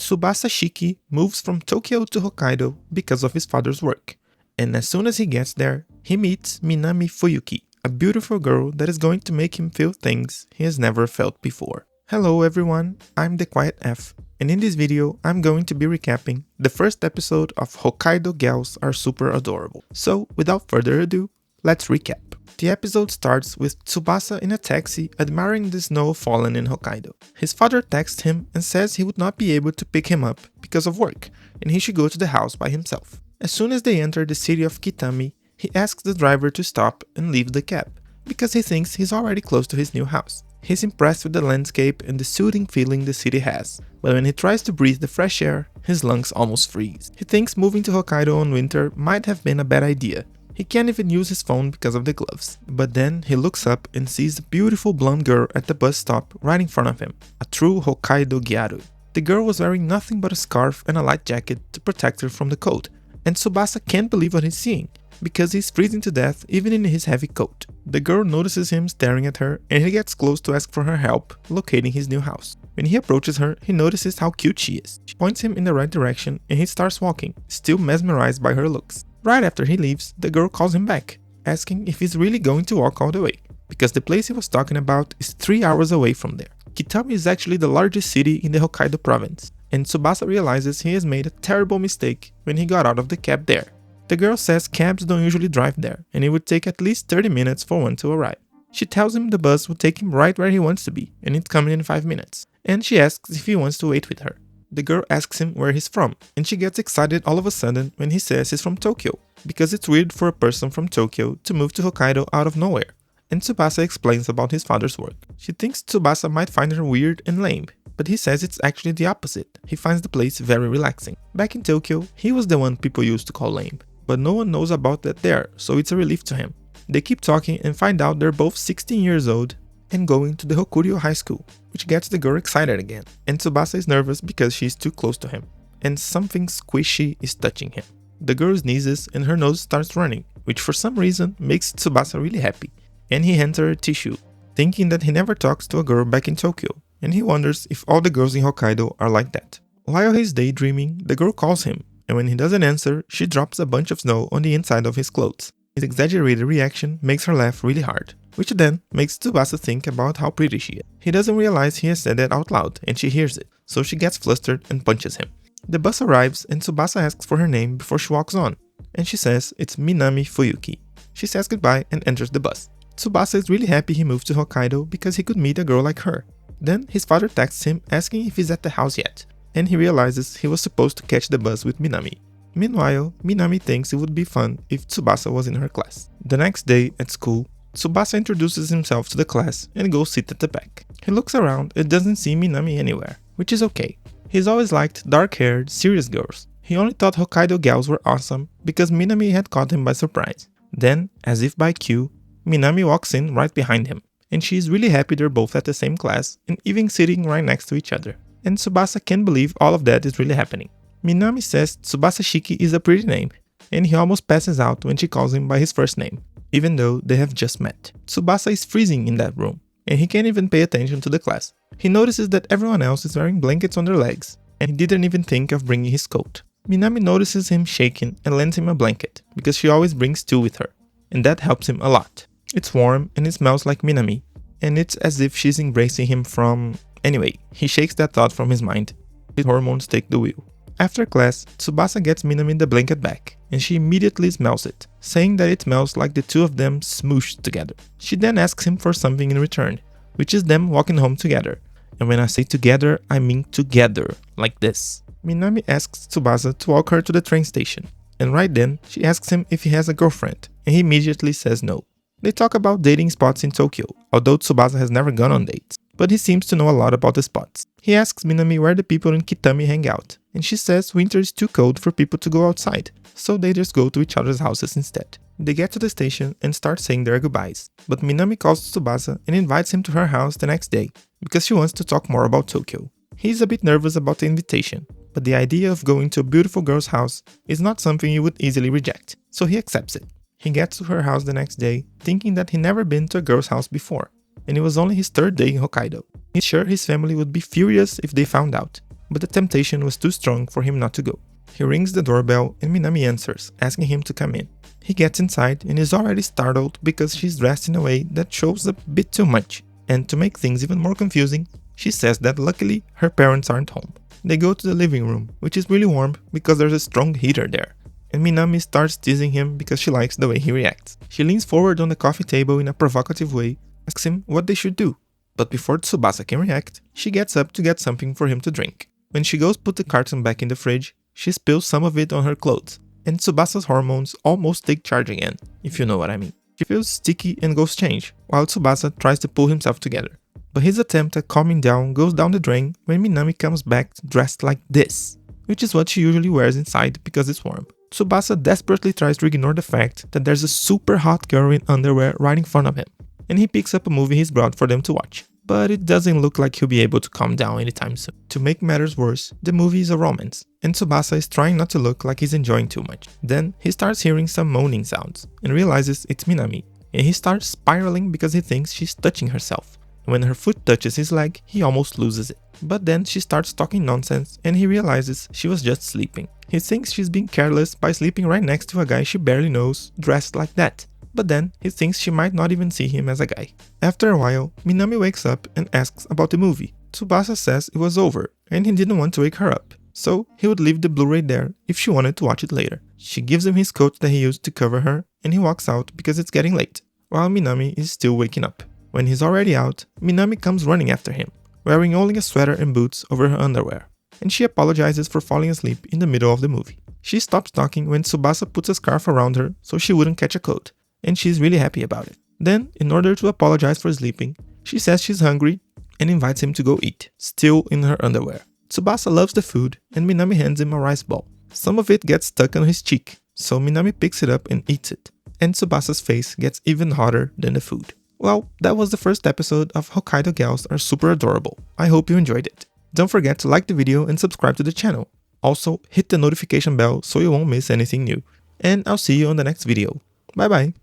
Tsubasa Shiki moves from Tokyo to Hokkaido because of his father's work. And as soon as he gets there, he meets Minami Fuyuki, a beautiful girl that is going to make him feel things he has never felt before. Hello everyone, I'm the Quiet F, and in this video I'm going to be recapping the first episode of Hokkaido Gals Are Super Adorable. So without further ado, let's recap. The episode starts with Tsubasa in a taxi admiring the snow fallen in Hokkaido. His father texts him and says he would not be able to pick him up because of work and he should go to the house by himself. As soon as they enter the city of Kitami, he asks the driver to stop and leave the cab because he thinks he's already close to his new house. He's impressed with the landscape and the soothing feeling the city has, but when he tries to breathe the fresh air, his lungs almost freeze. He thinks moving to Hokkaido in winter might have been a bad idea. He can't even use his phone because of the gloves. But then he looks up and sees a beautiful blonde girl at the bus stop right in front of him, a true Hokkaido gyaru. The girl was wearing nothing but a scarf and a light jacket to protect her from the cold, and Tsubasa can't believe what he's seeing, because he's freezing to death even in his heavy coat. The girl notices him staring at her and he gets close to ask for her help locating his new house. When he approaches her, he notices how cute she is. She points him in the right direction and he starts walking, still mesmerized by her looks. Right after he leaves, the girl calls him back, asking if he's really going to walk all the way, because the place he was talking about is 3 hours away from there. Kitami is actually the largest city in the Hokkaido province, and Tsubasa realizes he has made a terrible mistake when he got out of the cab there. The girl says cabs don't usually drive there, and it would take at least 30 minutes for one to arrive. She tells him the bus will take him right where he wants to be, and it's coming in 5 minutes, and she asks if he wants to wait with her. The girl asks him where he's from, and she gets excited all of a sudden when he says he's from Tokyo, because it's weird for a person from Tokyo to move to Hokkaido out of nowhere, and Tsubasa explains about his father's work. She thinks Tsubasa might find her weird and lame, but he says it's actually the opposite. He finds the place very relaxing. Back in Tokyo, he was the one people used to call lame, but no one knows about that there, so it's a relief to him. They keep talking and find out they're both 16 years old and going to the Hokkaido High School, which gets the girl excited again, and Tsubasa is nervous because she's too close to him, and something squishy is touching him. The girl sneezes and her nose starts running, which for some reason makes Tsubasa really happy, and he hands her a tissue, thinking that he never talks to a girl back in Tokyo, and he wonders if all the girls in Hokkaido are like that. While he's daydreaming, the girl calls him, and when he doesn't answer, she drops a bunch of snow on the inside of his clothes. His exaggerated reaction makes her laugh really hard, which then makes Tsubasa think about how pretty she is. He doesn't realize he has said that out loud and she hears it, so she gets flustered and punches him. The bus arrives and Tsubasa asks for her name before she walks on, and she says it's Minami Fuyuki. She says goodbye and enters the bus. Tsubasa is really happy he moved to Hokkaido because he could meet a girl like her. Then his father texts him asking if he's at the house yet, and he realizes he was supposed to catch the bus with Minami. Meanwhile, Minami thinks it would be fun if Tsubasa was in her class. The next day at school, Tsubasa introduces himself to the class and goes sit at the back. He looks around and doesn't see Minami anywhere, which is okay. He's always liked dark-haired, serious girls. He only thought Hokkaido gals were awesome because Minami had caught him by surprise. Then, as if by cue, Minami walks in right behind him, and she's really happy they're both at the same class and even sitting right next to each other. And Tsubasa can't believe all of that is really happening. Minami says Tsubasa Shiki is a pretty name, and he almost passes out when she calls him by his first name, even though they have just met. Tsubasa is freezing in that room, and he can't even pay attention to the class. He notices that everyone else is wearing blankets on their legs, and he didn't even think of bringing his coat. Minami notices him shaking and lends him a blanket, because she always brings two with her, and that helps him a lot. It's warm and it smells like Minami, and it's as if she's embracing him from... Anyway, he shakes that thought from his mind. His hormones take the wheel. After class, Tsubasa gets Minami the blanket back, and she immediately smells it, saying that it smells like the two of them smooshed together. She then asks him for something in return, which is them walking home together. And when I say together, I mean together, like this. Minami asks Tsubasa to walk her to the train station, and right then, she asks him if he has a girlfriend, and he immediately says no. They talk about dating spots in Tokyo, although Tsubasa has never gone on dates, but he seems to know a lot about the spots. He asks Minami where the people in Kitami hang out, and she says winter is too cold for people to go outside, so they just go to each other's houses instead. They get to the station and start saying their goodbyes, but Minami calls Tsubasa and invites him to her house the next day, because she wants to talk more about Tokyo. He's a bit nervous about the invitation, but the idea of going to a beautiful girl's house is not something you would easily reject, so he accepts it. He gets to her house the next day, thinking that he'd never been to a girl's house before, and it was only his third day in Hokkaido. He's sure his family would be furious if they found out, but the temptation was too strong for him not to go. He rings the doorbell and Minami answers, asking him to come in. He gets inside and is already startled because she's dressed in a way that shows a bit too much. And to make things even more confusing, she says that luckily her parents aren't home. They go to the living room, which is really warm because there's a strong heater there. And Minami starts teasing him because she likes the way he reacts. She leans forward on the coffee table in a provocative way, asks him what they should do. But before Tsubasa can react, she gets up to get something for him to drink. When she goes put the carton back in the fridge, she spills some of it on her clothes, and Tsubasa's hormones almost take charge again, if you know what I mean. She feels sticky and goes change, while Tsubasa tries to pull himself together. But his attempt at calming down goes down the drain when Minami comes back dressed like this, which is what she usually wears inside because it's warm. Tsubasa desperately tries to ignore the fact that there's a super hot girl in underwear right in front of him, and he picks up a movie he's brought for them to watch. But it doesn't look like he'll be able to calm down anytime soon. To make matters worse, the movie is a romance, and Tsubasa is trying not to look like he's enjoying too much. Then he starts hearing some moaning sounds, and realizes it's Minami, and he starts spiraling because he thinks she's touching herself. When her foot touches his leg, he almost loses it. But then she starts talking nonsense, and he realizes she was just sleeping. He thinks she's being careless by sleeping right next to a guy she barely knows, dressed like that. But then he thinks she might not even see him as a guy. After a while, Minami wakes up and asks about the movie. Tsubasa says it was over, and he didn't want to wake her up, so he would leave the Blu-ray there if she wanted to watch it later. She gives him his coat that he used to cover her, and he walks out because it's getting late, while Minami is still waking up. When he's already out, Minami comes running after him, wearing only a sweater and boots over her underwear, and she apologizes for falling asleep in the middle of the movie. She stops talking when Tsubasa puts a scarf around her so she wouldn't catch a cold, and she's really happy about it. Then, in order to apologize for sleeping, she says she's hungry and invites him to go eat, still in her underwear. Tsubasa loves the food, and Minami hands him a rice ball. Some of it gets stuck on his cheek, so Minami picks it up and eats it, and Tsubasa's face gets even hotter than the food. Well, that was the first episode of Hokkaido Gals Are Super Adorable. I hope you enjoyed it. Don't forget to like the video and subscribe to the channel. Also, hit the notification bell so you won't miss anything new. And I'll see you on the next video. Bye bye!